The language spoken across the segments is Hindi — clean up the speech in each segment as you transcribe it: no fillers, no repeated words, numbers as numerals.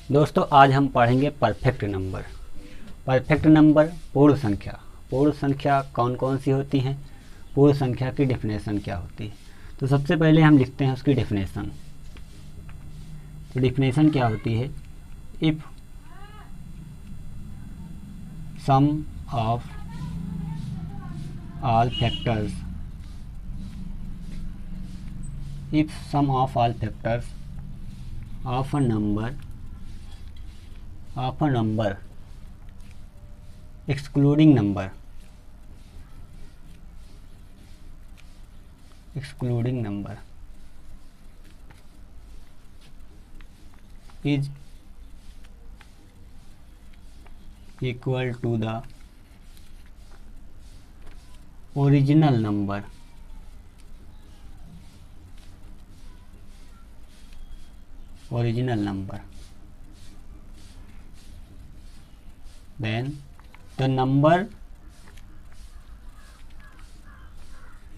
दोस्तों आज हम पढ़ेंगे परफेक्ट नंबर। परफेक्ट नंबर पूर्ण संख्या। पूर्ण संख्या कौन कौन सी होती हैं, पूर्ण संख्या की डेफिनेशन क्या होती है। तो सबसे पहले हम लिखते हैं उसकी डेफिनेशन। तो डेफिनेशन क्या होती है, if sum of all factors, if sum of all factors of a number excluding number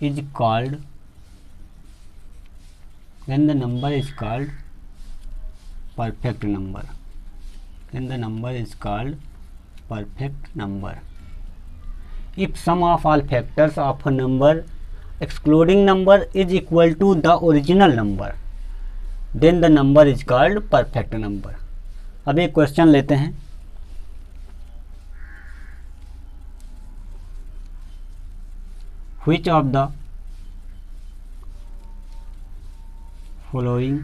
is equal to the original number, then the number is called perfect number. If sum of all factors of a number excluding number is equal to the original number, then the number is called perfect number. अब एक क्वेश्चन लेते हैं। Which of the following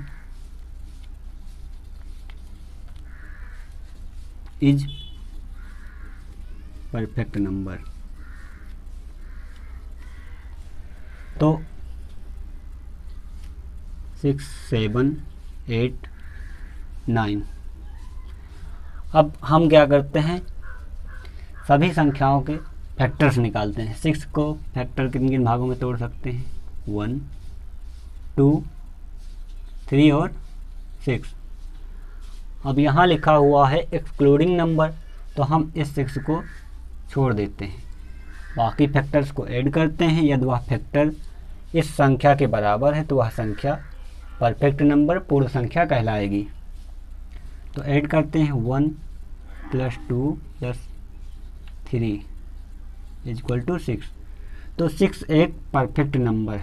is perfect number? तो 6, 7, 8, 9। अब हम क्या करते हैं, सभी संख्याओं के फैक्टर्स निकालते हैं। 6 को फैक्टर किन किन भागों में तोड़ सकते हैं, 1, 2, 3 और 6। अब यहाँ लिखा हुआ है एक्सक्लूडिंग नंबर, तो हम इस 6 को छोड़ देते हैं, बाकी फैक्टर्स को ऐड करते हैं। यदि वह फैक्टर इस संख्या के बराबर है तो वह संख्या परफेक्ट नंबर पूर्ण संख्या कहलाएगी। तो ऐड करते हैं 1 + 2 + 3 = 6। तो 6 एक परफेक्ट नंबर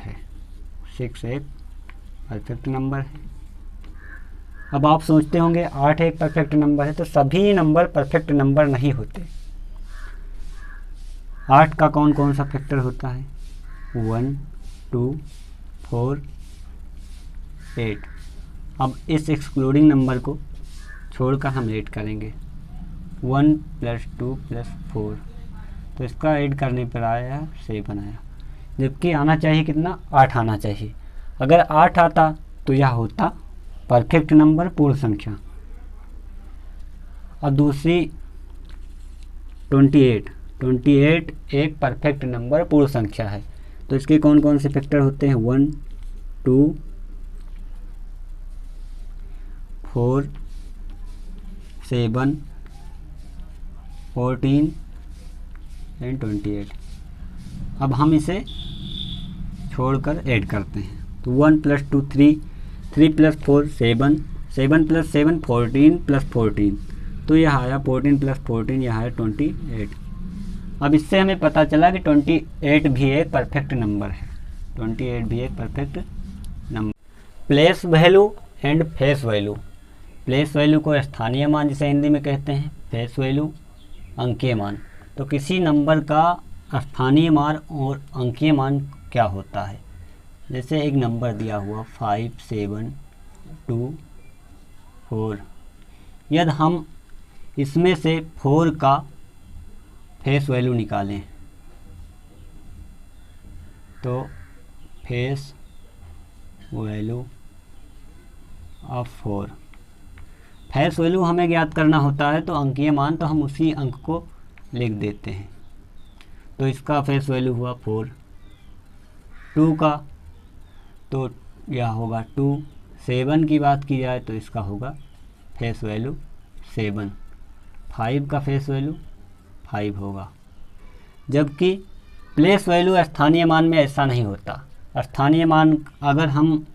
है। अब आप सोचते होंगे 8 एक परफेक्ट नंबर है, तो सभी नंबर परफेक्ट नंबर नहीं होते। 8 का कौन कौन सा फैक्टर होता है, 1, 2, 4, 8। अब इस एक्सक्लूडिंग नंबर को छोड़कर हम ऐड करेंगे 1 + 2 + 4, तो इसका ऐड करने पर आया 7 आया, जबकि आना चाहिए कितना, 8 आना चाहिए। अगर 8 आता तो यह होता परफेक्ट नंबर पूर्ण संख्या। अब दूसरी 28 एक परफेक्ट नंबर पूर्ण संख्या है। तो इसके कौन कौन से फैक्टर होते हैं, 1, 2, 4, 7, 14 एंड 28। अब हम इसे छोड़कर ऐड करते हैं। तो 1 + 2 3, 3 + 4 7, 7 + 7 14 + 14, तो यह आया 14 + 14, यह आया 28। अब इससे हमें पता चला कि 28 भी एक परफेक्ट नंबर है। Place value and face value. Place value को स्थानीय मान जिसे हिंदी में कहते हैं, फेस वैल्यू अंकीय मान। तो किसी नंबर का स्थानीय मान और अंकीय मान क्या होता है, जैसे एक नंबर दिया हुआ 5, 7, 2, 4। यदि हम इसमें से 4 का फेस वैल्यू निकालें तो face value of 4, face value हमें ज्ञात करना होता है, तो अंकीय मान तो हम उसी अंक को लिख देते हैं। तो इसका फेस वैल्यू हुआ 4। 2 का तो यह होगा 2। 7 की बात की जाए तो इसका होगा फेस वैल्यू 7। 5 का फेस वैल्यू 5 होगा। जबकि प्लेस वैल्यू स्थानीय मान में ऐसा नहीं होता। स्थानीय मान अगर हम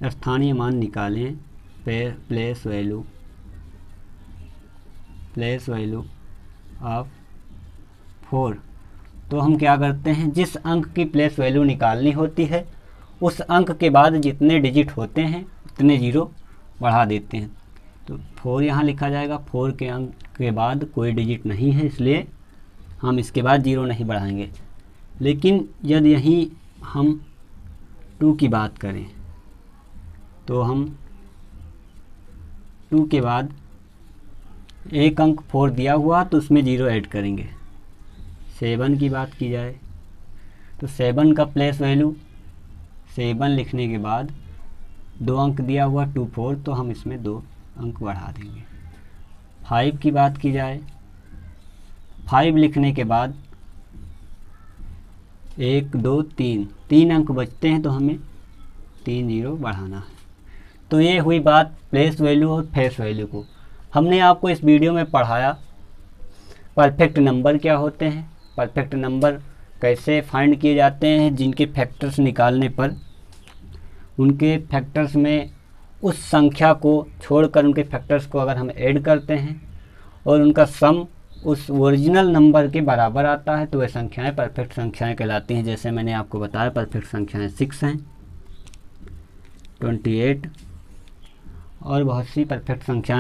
स्थानीय मान निकालें प्लेस वैल्यू ऑफ 4। तो हम क्या करते हैं, जिस अंक की प्लेस वैल्यू निकालनी होती है उस अंक के बाद जितने डिजिट होते हैं उतने ज़ीरो बढ़ा देते हैं। तो 4 यहाँ लिखा जाएगा, 4 के अंक के बाद कोई डिजिट नहीं है इसलिए हम इसके बाद 0 नहीं बढ़ाएंगे। लेकिन यदि यहीं हम 2 की बात करें तो हम 2 के बाद एक अंक 4 दिया हुआ तो उसमें 0 ऐड करेंगे। 7 की बात की जाए तो 7 का प्लेस वैल्यू 7 लिखने के बाद 2 अंक दिया हुआ 2 4 तो हम इसमें 2 अंक बढ़ा देंगे। 5 की बात की जाए, 5 लिखने के बाद 1 2 3 अंक बचते हैं तो हमें 3 0 बढ़ाना है। तो ये हुई बात प्लेस वैल्यू और फेस वैल्यू को। हमने आपको इस वीडियो में पढ़ाया परफेक्ट नंबर क्या होते हैं, परफेक्ट नंबर कैसे फाइंड किए जाते हैं, जिनके फैक्टर्स निकालने पर उनके फैक्टर्स में उस संख्या को छोड़कर उनके फैक्टर्स को अगर हम ऐड करते हैं और उनका सम उस ओरिजिनल नंबर के बराबर आता है तो वे संख्याएं परफेक्ट संख्याएं कहलाती हैं। जैसे मैंने आपको बताया परफेक्ट संख्याएं 6 हैं, 28 और बहुत सी परफेक्ट संख्याएं